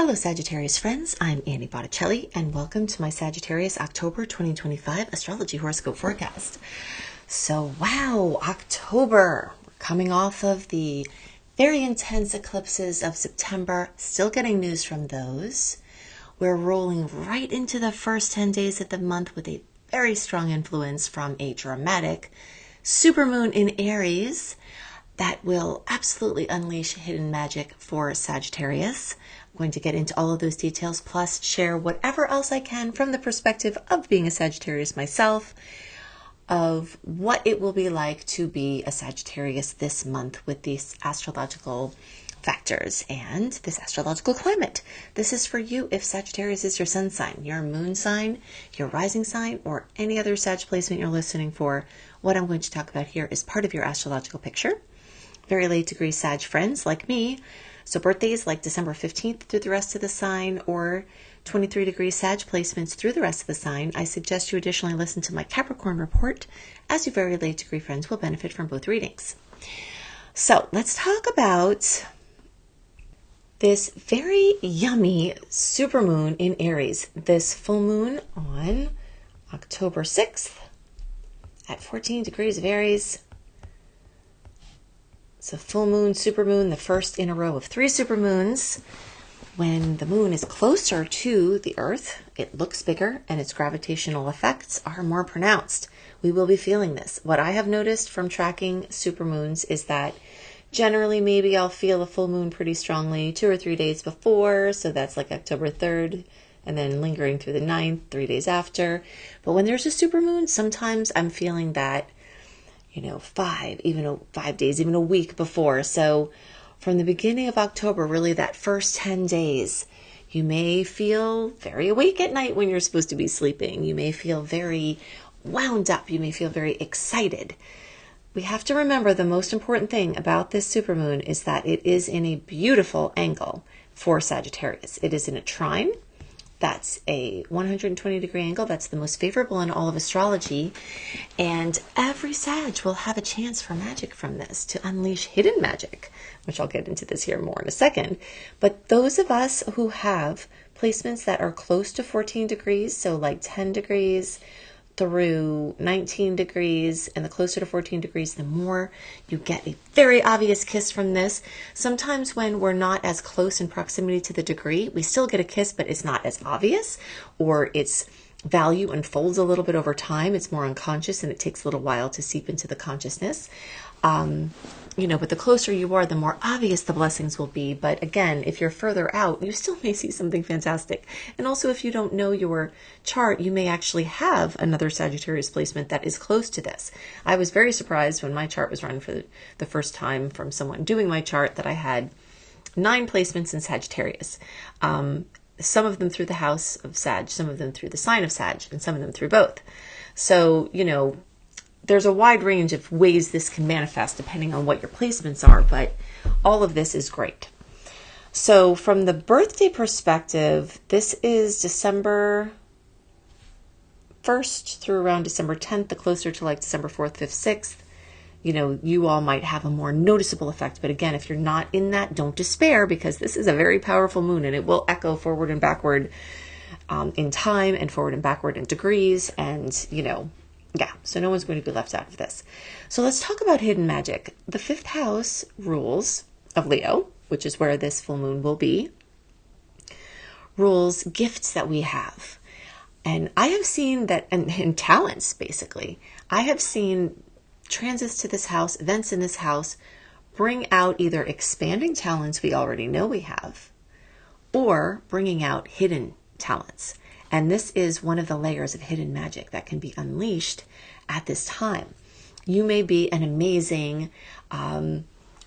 Hello Sagittarius friends, I'm Annie Botticelli and welcome to my Sagittarius October 2025 Astrology Horoscope Forecast. So wow, October. We're coming off of the very intense eclipses of September, still getting news from those. We're rolling right into the first 10 days of the month with a very strong influence from a dramatic supermoon in Aries that will absolutely unleash hidden magic for Sagittarius. I'm going to get into all of those details, plus share whatever else I can from the perspective of being a Sagittarius myself, of what it will be like to be a Sagittarius this month with these astrological factors and this astrological climate. This is for you if Sagittarius is your sun sign, your moon sign, your rising sign, or any other Sag placement you're listening for. What I'm going to talk about here is part of your astrological picture. Very late degree Sag friends like me, so birthdays like December 15th through the rest of the sign, or 23 degree Sag placements through the rest of the sign, I suggest you additionally listen to my Capricorn report, as you very late degree friends will benefit from both readings. So let's talk about this very yummy supermoon in Aries, this full moon on October 6th at 14 degrees of Aries. It's a full moon, supermoon, the first in a row of 3 supermoons. When the moon is closer to the earth, it looks bigger and its gravitational effects are more pronounced. We will be feeling this. What I have noticed from tracking supermoons is that generally maybe I'll feel a full moon pretty strongly 2 or 3 days before, so that's like October 3rd, and then lingering through the 9th, 3 days after. But when there's a supermoon, sometimes I'm feeling that 5 days, even a week before. So from the beginning of October, really that first 10 days, you may feel very awake at night when you're supposed to be sleeping. You may feel very wound up. You may feel very excited. We have to remember the most important thing about this supermoon is that it is in a beautiful angle for Sagittarius. It is in a trine. That's a 120 degree angle. That's the most favorable in all of astrology. And every Sag will have a chance for magic from this, to unleash hidden magic, which I'll get into this here more in a second. But those of us who have placements that are close to 14 degrees, so like 10 degrees through 19 degrees, and the closer to 14 degrees, the more you get a very obvious kiss from this. Sometimes when we're not as close in proximity to the degree, we still get a kiss, but it's not as obvious, or its value unfolds a little bit over time. It's more unconscious and it takes a little while to seep into the consciousness. But the closer you are, the more obvious the blessings will be. But again, if you're further out, you still may see something fantastic. And also, if you don't know your chart, you may actually have another Sagittarius placement that is close to this. I was very surprised when my chart was run for the first time from someone doing my chart that I had 9 placements in Sagittarius. Some of them through the house of Sag, some of them through the sign of Sag, and some of them through both. So, there's a wide range of ways this can manifest depending on what your placements are, but all of this is great. So from the birthday perspective, this is December 1st through around December 10th, the closer to like December 4th, 5th, 6th. You all might have a more noticeable effect. But again, if you're not in that, don't despair, because this is a very powerful moon and it will echo forward and backward in time, and forward and backward in degrees, and so no one's going to be left out of this. So let's talk about hidden magic. The 5th house rules of Leo, which is where this full moon will be, rules gifts that we have. And I have seen that, and talents basically, I have seen transits to this house, events in this house, bring out either expanding talents we already know we have, or bringing out hidden talents. And this is one of the layers of hidden magic that can be unleashed at this time. You may be an amazing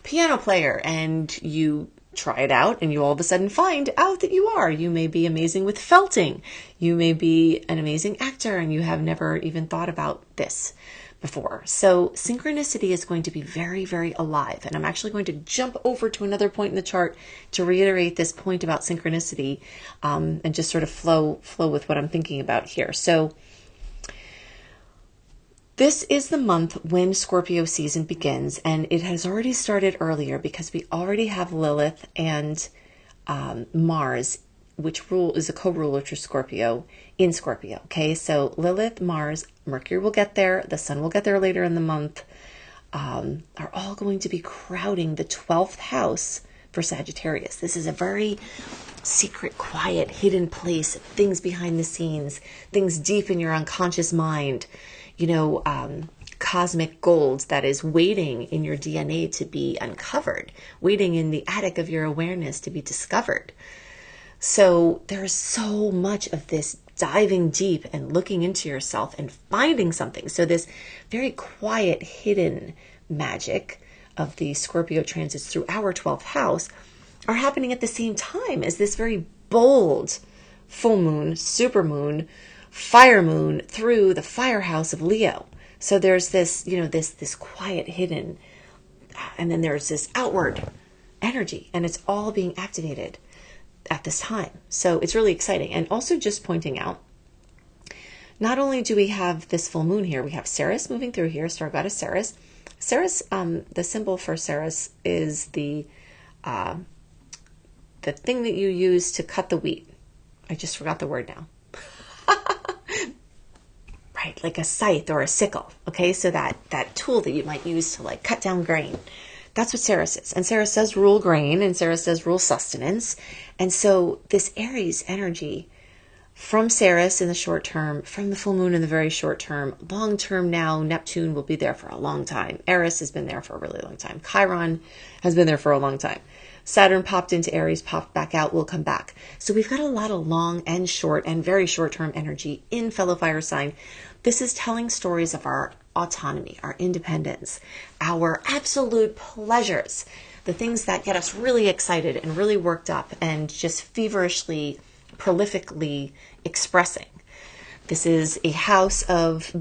piano player and you try it out and you all of a sudden find out that you are. You may be amazing with felting. You may be an amazing actor and you have never even thought about this before. So synchronicity is going to be very, very alive. And I'm actually going to jump over to another point in the chart to reiterate this point about synchronicity, and just sort of flow with what I'm thinking about here. So this is the month when Scorpio season begins, and it has already started earlier because we already have Lilith and Mars which rule is a co-ruler to Scorpio in Scorpio. Okay, so Lilith, Mars, Mercury will get there. The Sun will get there later in the month. Are all going to be crowding the 12th house for Sagittarius. This is a very secret, quiet, hidden place, things behind the scenes, things deep in your unconscious mind, cosmic gold that is waiting in your DNA to be uncovered, waiting in the attic of your awareness to be discovered. So there's so much of this diving deep and looking into yourself and finding something. So this very quiet, hidden magic of the Scorpio transits through our 12th house are happening at the same time as this very bold full moon, supermoon, fire moon through the fire house of Leo. So there's this, this quiet, hidden, and then there's this outward energy, and it's all being activated at this time. So it's really exciting. And also just pointing out, not only do we have this full moon here, we have Ceres moving through here, star goddess Ceres. Ceres, the symbol for Ceres is the thing that you use to cut the wheat. I just forgot the word now. Right, like a scythe or a sickle. Okay, so that tool that you might use to like cut down grain. That's what Ceres is. And Ceres does rule grain, and Ceres does rule sustenance. And so this Aries energy from Ceres in the short term, from the full moon in the very short term, long term now, Neptune will be there for a long time. Eris has been there for a really long time. Chiron has been there for a long time. Saturn popped into Aries, popped back out, will come back. So we've got a lot of long and short and very short term energy in fellow fire sign. This is telling stories of our autonomy, our independence, our absolute pleasures, the things that get us really excited and really worked up and just feverishly, prolifically expressing. This is the house of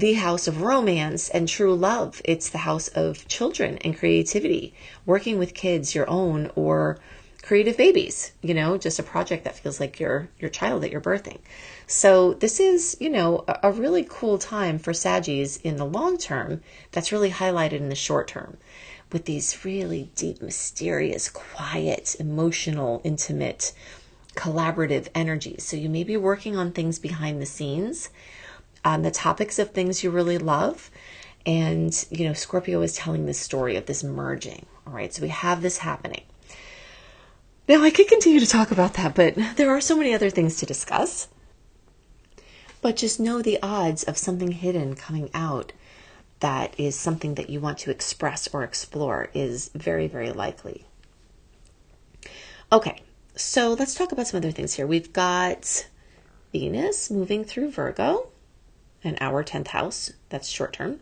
romance and true love. It's the house of children and creativity, working with kids, your own or creative babies, just a project that feels like your child that you're birthing. So this is, a really cool time for Saggies in the long term that's really highlighted in the short term with these really deep, mysterious, quiet, emotional, intimate, collaborative energies. So you may be working on things behind the scenes, on the topics of things you really love. And, Scorpio is telling this story of this merging. All right. So we have this happening. Now I could continue to talk about that, but there are so many other things to discuss. But just know the odds of something hidden coming out that is something that you want to express or explore is very, very likely. Okay. So let's talk about some other things here. We've got Venus moving through Virgo in our 10th house. That's short term.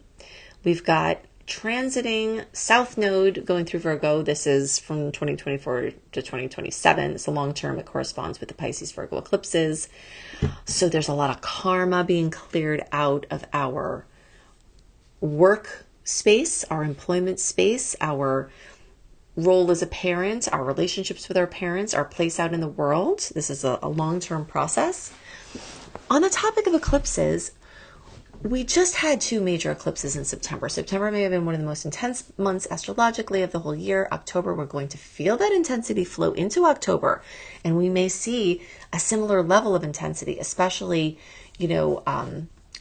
We've got transiting South Node going through Virgo. This is from 2024 to 2027. So long term, it corresponds with the Pisces Virgo eclipses. So there's a lot of karma being cleared out of our work space, our employment space, our role as a parent, our relationships with our parents, our place out in the world. This is a long-term process. On the topic of eclipses, we just had 2 major eclipses in September. September may have been one of the most intense months astrologically of the whole year. October, we're going to feel that intensity flow into October, and we may see a similar level of intensity, especially,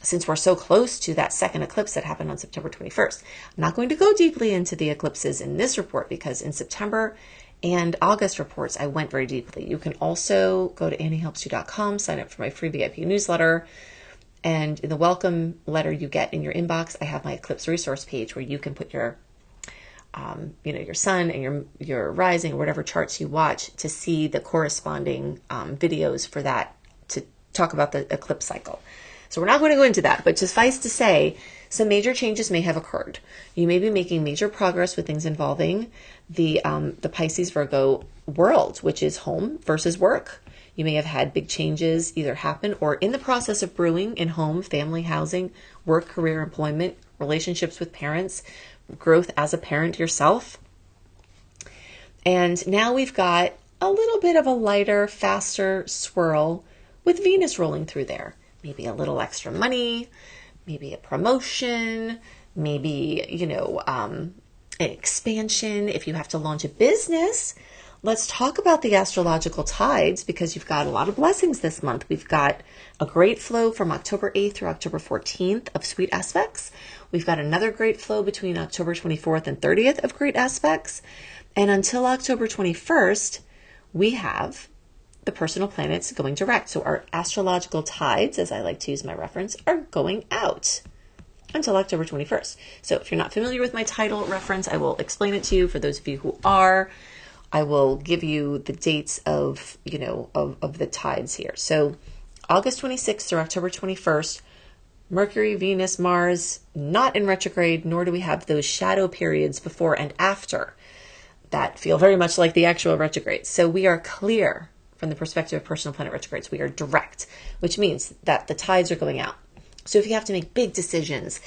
since we're so close to that second eclipse that happened on September 21st. I'm not going to go deeply into the eclipses in this report because in September and August reports, I went very deeply. You can also go to anniehelpsyou.com, sign up for my free VIP newsletter. And in the welcome letter you get in your inbox, I have my eclipse resource page where you can put your, your sun and your rising or whatever charts you watch to see the corresponding videos for that to talk about the eclipse cycle. So we're not going to go into that, but suffice to say, some major changes may have occurred. You may be making major progress with things involving the Pisces Virgo world, which is home versus work. You may have had big changes either happen or in the process of brewing in home, family, housing, work, career, employment, relationships with parents, growth as a parent yourself. And now we've got a little bit of a lighter, faster swirl with Venus rolling through there. Maybe a little extra money, maybe a promotion, maybe, an expansion. If you have to launch a business, let's talk about the astrological tides, because you've got a lot of blessings this month. We've got a great flow from October 8th through October 14th of sweet aspects. We've got another great flow between October 24th and 30th of great aspects. And until October 21st, we have the personal planets going direct. So our astrological tides, as I like to use my reference, are going out until October 21st. So if you're not familiar with my title reference, I will explain it to you. For those of you who are, I will give you the dates of, of the tides here. So August 26th through October 21st, Mercury, Venus, Mars, not in retrograde, nor do we have those shadow periods before and after that feel very much like the actual retrograde. So we are clear from the perspective of personal planet retrogrades. We are direct, which means that the tides are going out. So if you have to make big decisions,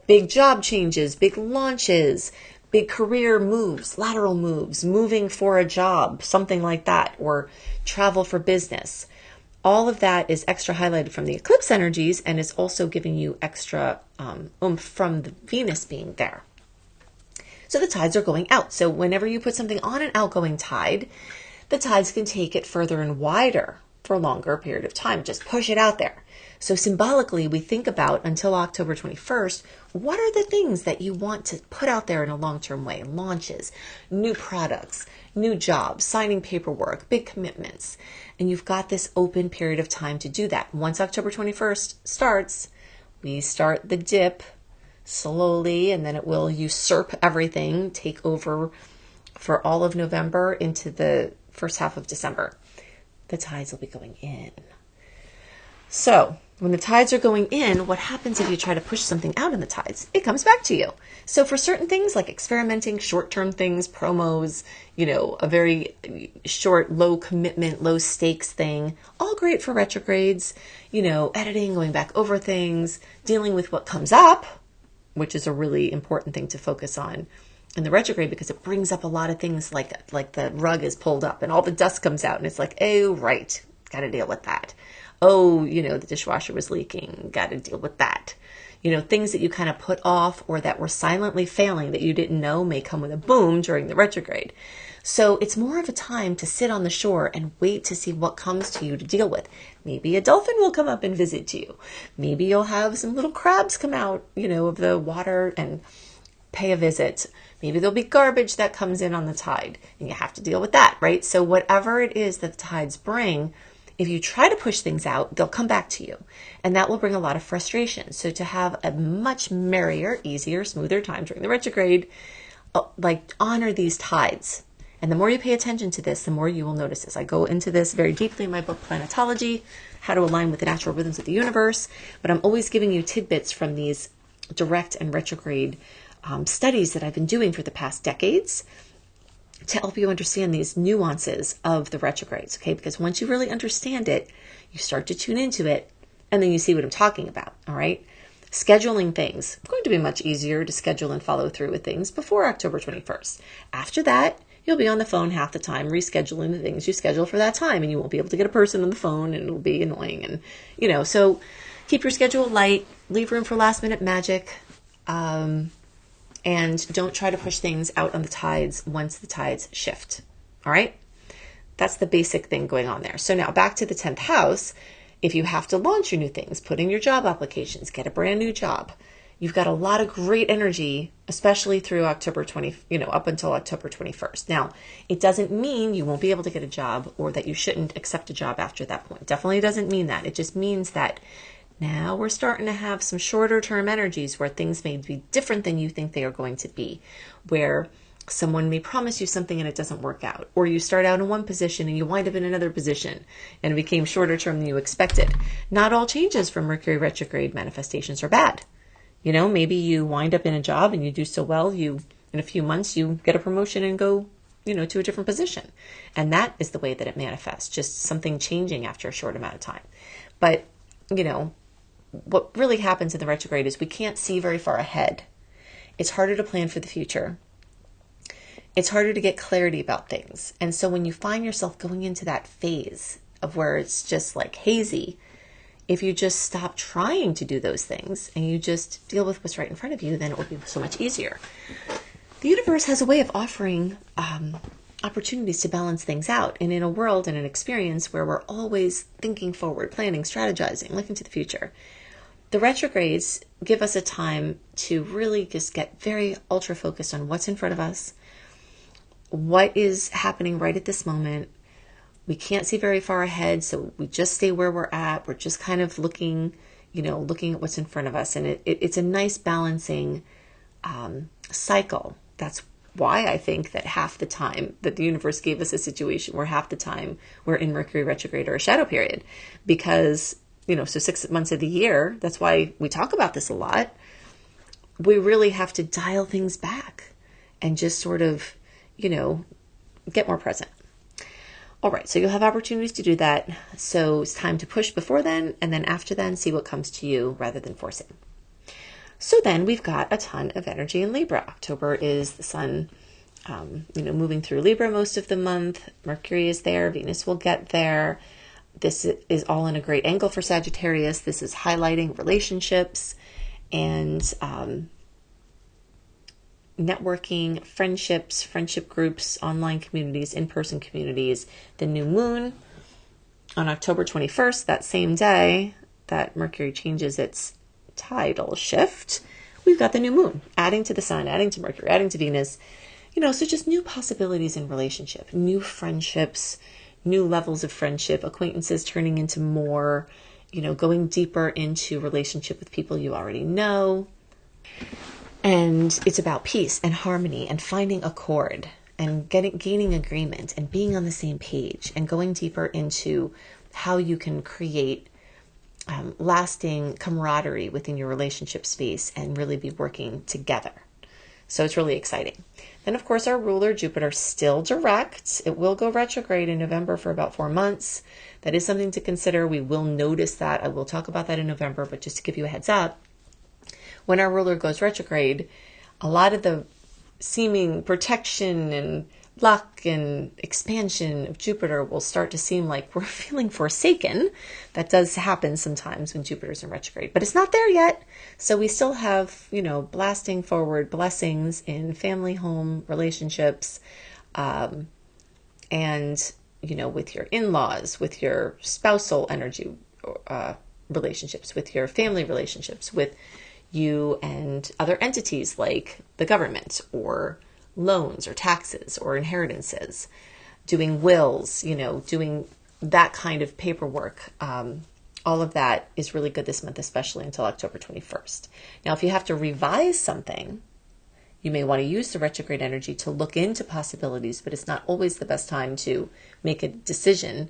big job changes, big launches, big career moves, lateral moves, moving for a job, something like that, or travel for business, all of that is extra highlighted from the eclipse energies and is also giving you extra oomph from the Venus being there. So the tides are going out. So whenever you put something on an outgoing tide, the tides can take it further and wider for a longer period of time. Just push it out there. So symbolically, we think about until October 21st, what are the things that you want to put out there in a long-term way? Launches, new products, new jobs, signing paperwork, big commitments. And you've got this open period of time to do that. Once October 21st starts, we start the dip slowly, and then it will usurp everything, take over for all of November into the first half of December. The tides will be going in. So when the tides are going in, what happens if you try to push something out in the tides? It comes back to you. So for certain things like experimenting, short-term things, promos, a very short, low commitment, low stakes thing, all great for retrogrades, editing, going back over things, dealing with what comes up, which is a really important thing to focus on in the retrograde, because it brings up a lot of things like the rug is pulled up and all the dust comes out and it's like, oh, right, got to deal with that. Oh, the dishwasher was leaking, got to deal with that. Things that you kind of put off or that were silently failing that you didn't know may come with a boom during the retrograde. So it's more of a time to sit on the shore and wait to see what comes to you to deal with. Maybe a dolphin will come up and visit you. Maybe you'll have some little crabs come out, of the water and pay a visit. Maybe there'll be garbage that comes in on the tide and you have to deal with that, right? So whatever it is that the tides bring, if you try to push things out, they'll come back to you. And that will bring a lot of frustration. So to have a much merrier, easier, smoother time during the retrograde, honor these tides. And the more you pay attention to this, the more you will notice this. I go into this very deeply in my book, Planetology, How to Align with the Natural Rhythms of the Universe. But I'm always giving you tidbits from these direct and retrograde studies that I've been doing for the past decades to help you understand these nuances of the retrogrades, okay? Because once you really understand it, you start to tune into it, and then you see what I'm talking about, all right? Scheduling things. It's going to be much easier to schedule and follow through with things before October 21st. After that, you'll be on the phone half the time rescheduling the things you schedule for that time, and you won't be able to get a person on the phone, and it'll be annoying. And, so keep your schedule light, leave room for last minute magic, and don't try to push things out on the tides once the tides shift. All right? That's the basic thing going on there. So now back to the 10th house. If you have to launch your new things, put in your job applications, get a brand new job, you've got a lot of great energy, especially through October 20, up until October 21st. Now, it doesn't mean you won't be able to get a job or that you shouldn't accept a job after that point. Definitely doesn't mean that. It just means that now we're starting to have some shorter term energies where things may be different than you think they are going to be, where someone may promise you something and it doesn't work out, or you start out in one position and you wind up in another position and it became shorter term than you expected. Not all changes from Mercury retrograde manifestations are bad. Maybe you wind up in a job and you do so well, in a few months you get a promotion and go, to a different position. And that is the way that it manifests, just something changing after a short amount of time. But, what really happens in the retrograde is we can't see very far ahead. It's harder to plan for the future. It's harder to get clarity about things. And so when you find yourself going into that phase of where it's just like hazy, if you just stop trying to do those things and you just deal with what's right in front of you, then it will be so much easier. The universe has a way of offering opportunities to balance things out. And in a world and an experience where we're always thinking forward, planning, strategizing, looking to the future, the retrogrades give us a time to really just get very ultra focused on what's in front of us, what is happening right at this moment. We can't see very far ahead, so we just stay where we're at. We're just kind of looking at what's in front of us. And it's a nice balancing cycle. That's why I think that half the time that the universe gave us a situation where half the time we're in Mercury retrograde or a shadow period, because, so 6 months of the year, that's why we talk about this a lot. We really have to dial things back and just sort of, get more present. All right, so you'll have opportunities to do that. So it's time to push before then, and then after then, see what comes to you rather than forcing. So then we've got a ton of energy in Libra. October is the sun, moving through Libra most of the month. Mercury is there. Venus will get there. This is all in a great angle for Sagittarius. This is highlighting relationships and networking, friendships, friendship groups, online communities, in-person communities. The new moon on October 21st, that same day that Mercury changes its tidal shift, we've got the new moon adding to the sun, adding to Mercury, adding to Venus, so just new possibilities in relationship, new friendships, new levels of friendship, acquaintances turning into more, going deeper into relationship with people you already know. And it's about peace and harmony and finding accord and gaining agreement and being on the same page and going deeper into how you can create lasting camaraderie within your relationship space and really be working together. So it's really exciting. Then, of course, our ruler, Jupiter, still direct. It will go retrograde in November for about 4 months. That is something to consider. We will notice that. I will talk about that in November, but just to give you a heads up, when our ruler goes retrograde, a lot of the seeming protection and luck and expansion of Jupiter will start to seem like we're feeling forsaken. That does happen sometimes when Jupiter's in retrograde, but it's not there yet. So we still have, blasting forward blessings in family, home, relationships, and, with your in-laws, with your spousal energy relationships, with your family relationships, with you and other entities like the government or loans or taxes or inheritances, doing wills, doing that kind of paperwork. All of that is really good this month, especially until October 21st. Now, if you have to revise something, you may want to use the retrograde energy to look into possibilities, but it's not always the best time to make a decision.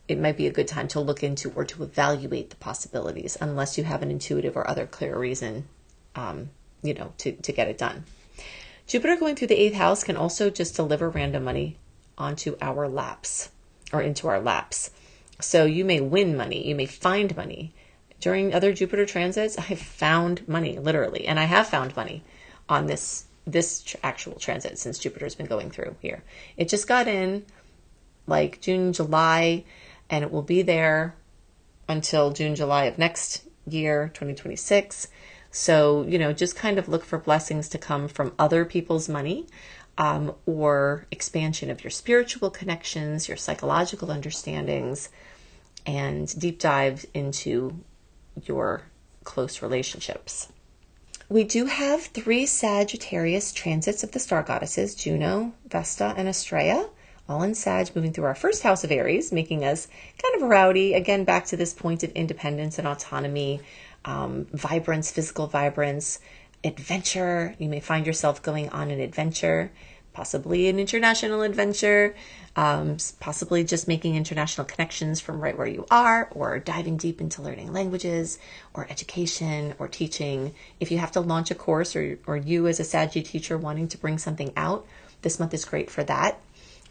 It might be a good time to look into or to evaluate the possibilities, unless you have an intuitive or other clear reason, to get it done. Jupiter going through the 8th house can also just deliver random money onto our laps or into our laps. So you may win money. You may find money. During other Jupiter transits, I have found money, literally. And I have found money on this actual transit since Jupiter's been going through here. It just got in like June, July, and it will be there until June, July of next year, 2026. So, just kind of look for blessings to come from other people's money, or expansion of your spiritual connections, your psychological understandings, and deep dive into your close relationships. We do have 3 Sagittarius transits of the star goddesses, Juno, Vesta, and Astrea, all in Sag, moving through our first house of Aries, making us kind of rowdy. Again, back to this point of independence and autonomy, vibrance, physical vibrance, adventure. You may find yourself going on an adventure, possibly an international adventure, possibly just making international connections from right where you are, or diving deep into learning languages or education or teaching. If you have to launch a course, or you as a Saggy teacher wanting to bring something out, this month is great for that.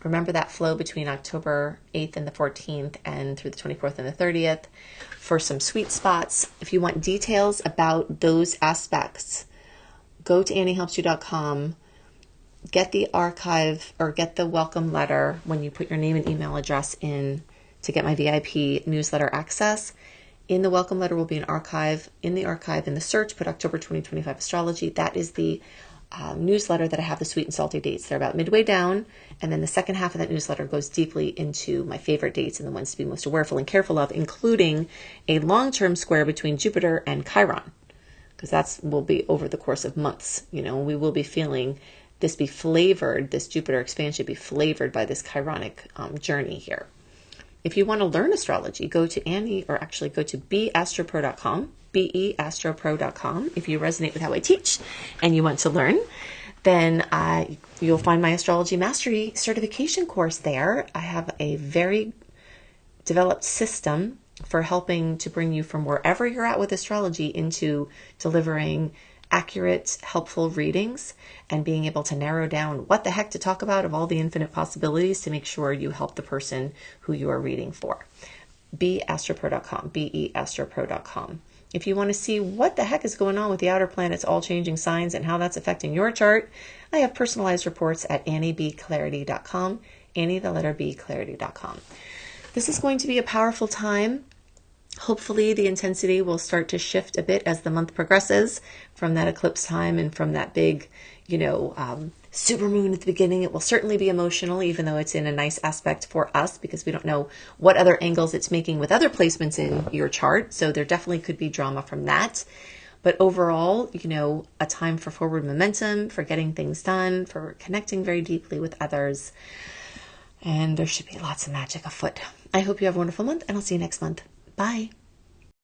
Remember that flow between October 8th and the 14th and through the 24th and the 30th for some sweet spots. If you want details about those aspects, go to anniehelpsyou.com, get the archive or get the welcome letter when you put your name and email address in to get my VIP newsletter access. In the welcome letter will be an archive. In the archive, in the search, put October 2025 astrology. That is the newsletter that I have, the sweet and salty dates. They're about midway down, and then the second half of that newsletter goes deeply into my favorite dates and the ones to be most awareful and careful of, including a long-term square between Jupiter and Chiron, because that will be over the course of months. You know, we will be feeling this be flavored, this Jupiter expansion be flavored by this Chironic journey here. If you want to learn astrology, go to go to beastropro.com, beastropro.com. If you resonate with how I teach and you want to learn, then you'll find my Astrology Mastery certification course there. I have a very developed system for helping to bring you from wherever you're at with astrology into delivering accurate, helpful readings and being able to narrow down what the heck to talk about of all the infinite possibilities to make sure you help the person who you are reading for. beastropro.com, beastropro.com. If you want to see what the heck is going on with the outer planets all changing signs and how that's affecting your chart, I have personalized reports at anniebclarity.com, Annie, the letter B, clarity.com. This is going to be a powerful time. Hopefully the intensity will start to shift a bit as the month progresses from that eclipse time and from that big, supermoon at the beginning. It will certainly be emotional, even though it's in a nice aspect for us because we don't know what other angles it's making with other placements in your chart. So there definitely could be drama from that. But overall, a time for forward momentum, for getting things done, for connecting very deeply with others. And there should be lots of magic afoot. I hope you have a wonderful month, and I'll see you next month. Bye.